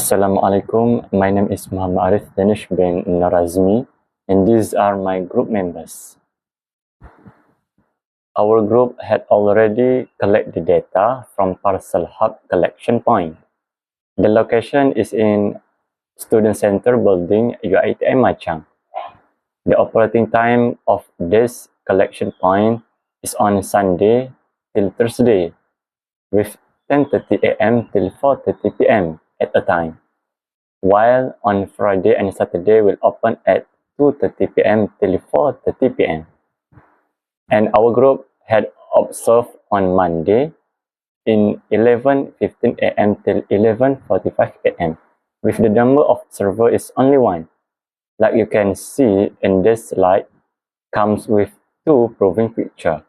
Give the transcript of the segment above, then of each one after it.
Assalamualaikum. My name is Muhammad Arif Danish bin Narazmi, and these are my group members. Our group had already collected the data from Parcel Hub collection point. The location is in Student Center Building, UITM Machang. The operating time of this collection point is on Sunday till Thursday, with 10:30 a.m. till 4:30 p.m. at a time, while on Friday and Saturday will open at 2:30 p.m. till 4:30 p.m. And our group had observed on Monday in 11:15 a.m. till 11:45 a.m. with the number of server is only one. Like you can see in this slide, comes with two proving picture.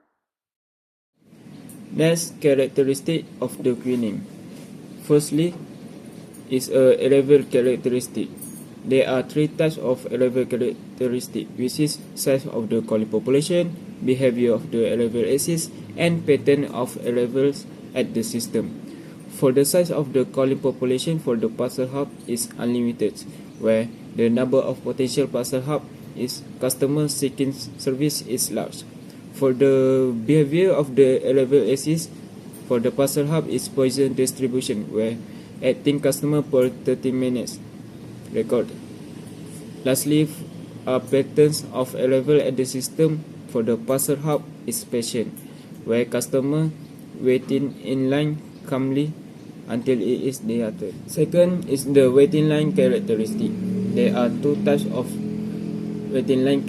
Next characteristic of the queuing. Firstly, is a arrival characteristic. There are three types of arrival characteristic, which is size of the calling population, behavior of the arrival axis, and pattern of arrivals at the system. For the size of the calling population for the parcel hub is unlimited, where the number of potential parcel hub is customer seeking service is large. For the behavior of the arrival axis for the parcel hub is Poisson distribution, where 18 customer per 30 minutes record. Lastly, patterns of arrival at the system for the parcel hub is patient, where customer waiting in line calmly until it is their turn. Second is the waiting line characteristic. There are two types of waiting line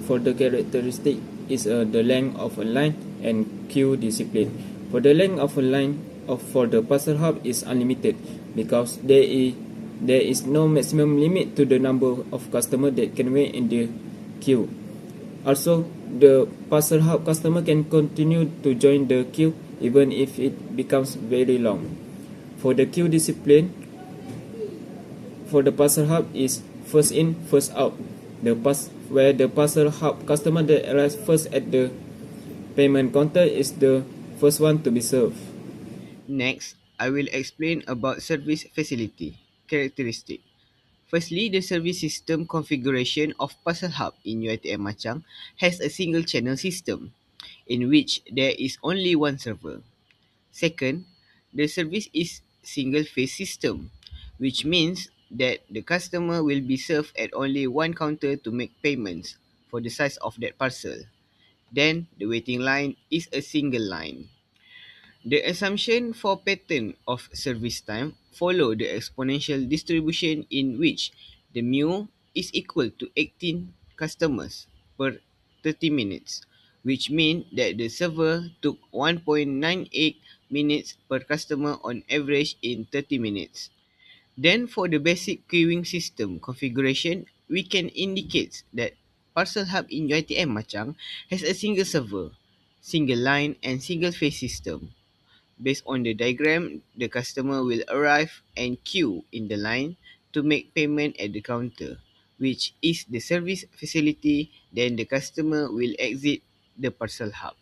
for the characteristic is the length of a line and queue discipline. For the length of a line for the parcel hub is unlimited because there is no maximum limit to the number of customers that can wait in the queue. Also, the parcel hub customer can continue to join the queue even if it becomes very long. For the queue discipline, for the parcel hub is first in, first out. Where the parcel hub customer that arrives first at the payment counter is the first one to be served. Next, I will explain about service facility characteristic. Firstly, the service system configuration of Parcel Hub in UiTM Machang has a single channel system in which there is only one server. Second, the service is single phase system, which means that the customer will be served at only one counter to make payments for the size of that parcel. Then the waiting line is a single line. The assumption for pattern of service time follow the exponential distribution in which the mu is equal to 18 customers per 30 minutes, which means that the server took 1.98 minutes per customer on average in 30 minutes. Then for the basic queuing system configuration, we can indicate that Parcel Hub in UiTM Machang has a single server, single line and single phase system. Based on the diagram, the customer will arrive and queue in the line to make payment at the counter, which is the service facility. Then the customer will exit the parcel hub.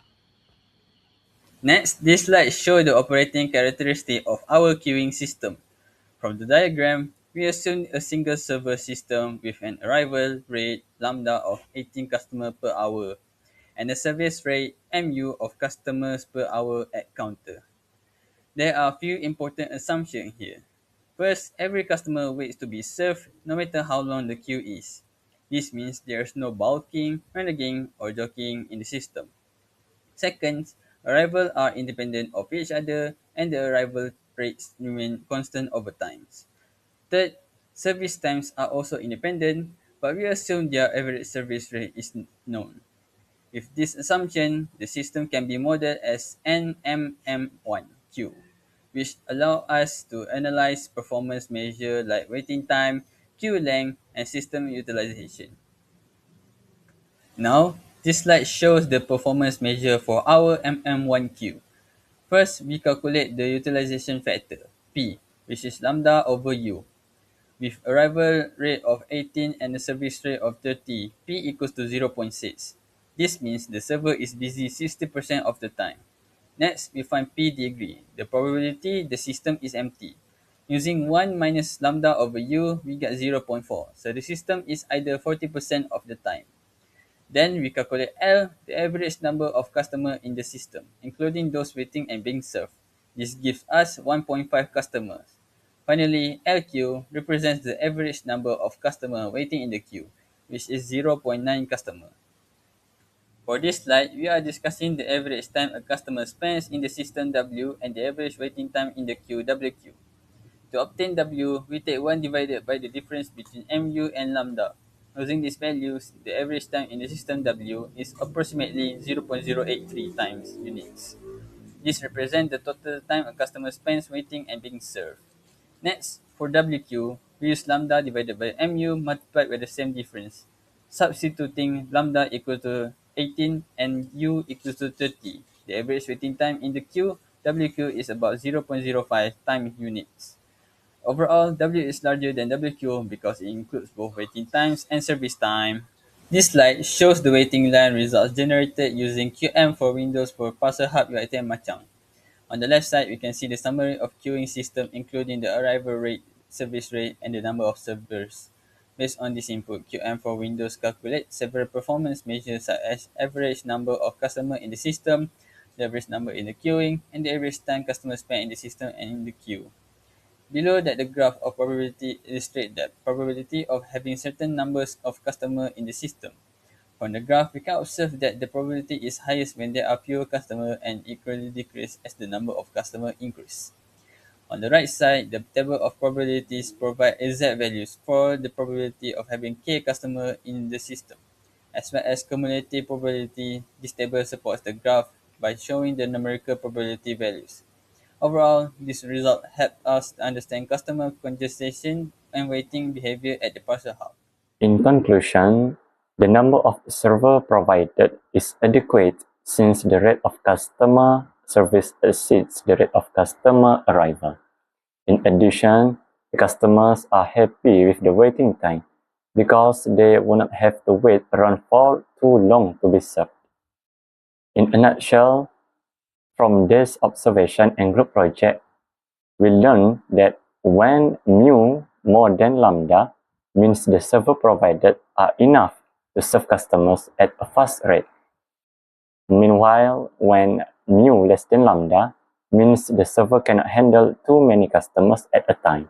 Next, this slide shows the operating characteristic of our queuing system. From the diagram, we assume a single server system with an arrival rate lambda of 18 customers per hour and a service rate mu of customers per hour at counter. There are a few important assumptions here. First, every customer waits to be served no matter how long the queue is. This means there is no bulking, reneging, or jockeying in the system. Second, arrivals are independent of each other and the arrival rates remain constant over time. Third, service times are also independent, but we assume their average service rate is known. With this assumption, the system can be modeled as NMM1Q, which allow us to analyze performance measures like waiting time, queue length, and system utilization. Now, this slide shows the performance measure for our MM1Q. First, we calculate the utilization factor, P, which is lambda over U. With arrival rate of 18 and a service rate of 30, P equals to 0.6. This means the server is busy 60% of the time. Next, we find P degree, the probability the system is empty. Using 1 minus lambda over u, we get 0.4. So the system is either 40% of the time. Then we calculate L, the average number of customers in the system, including those waiting and being served. This gives us 1.5 customers. Finally, LQ represents the average number of customers waiting in the queue, which is 0.9 customers. For this slide, we are discussing the average time a customer spends in the system W and the average waiting time in the queue WQ. To obtain W, we take 1 divided by the difference between MU and lambda. Using these values, the average time in the system W is approximately 0.083 times units. This represents the total time a customer spends waiting and being served. Next, for WQ, we use lambda divided by MU multiplied by the same difference. Substituting lambda equal to 18 and U equals to 30. The average waiting time in the queue, WQ, is about 0.05 time units. Overall, W is larger than WQ because it includes both waiting times and service time. This slide shows the waiting line results generated using QM for Windows for Parcel Hub UiTM Machang. On the left side, we can see the summary of queuing system including the arrival rate, service rate, and the number of servers. Based on this input, QM for Windows calculates several performance measures such as average number of customers in the system, the average number in the queuing, and the average time customers spend in the system and in the queue. Below that, the graph of probability illustrates the probability of having certain numbers of customers in the system. From the graph, we can observe that the probability is highest when there are fewer customers and equally decrease as the number of customers increase. On the right side, the table of probabilities provide exact values for the probability of having k customers in the system. As well as cumulative probability, this table supports the graph by showing the numerical probability values. Overall, this result helped us understand customer congestion and waiting behavior at the parcel hub. In conclusion, the number of servers provided is adequate since the rate of customer service exceeds the rate of customer arrival. In addition, the customers are happy with the waiting time because they will not have to wait around for too long to be served. In a nutshell, from this observation and group project, we learned that when mu more than lambda means the server provided are enough to serve customers at a fast rate. Meanwhile, when mu less than lambda means the server cannot handle too many customers at a time.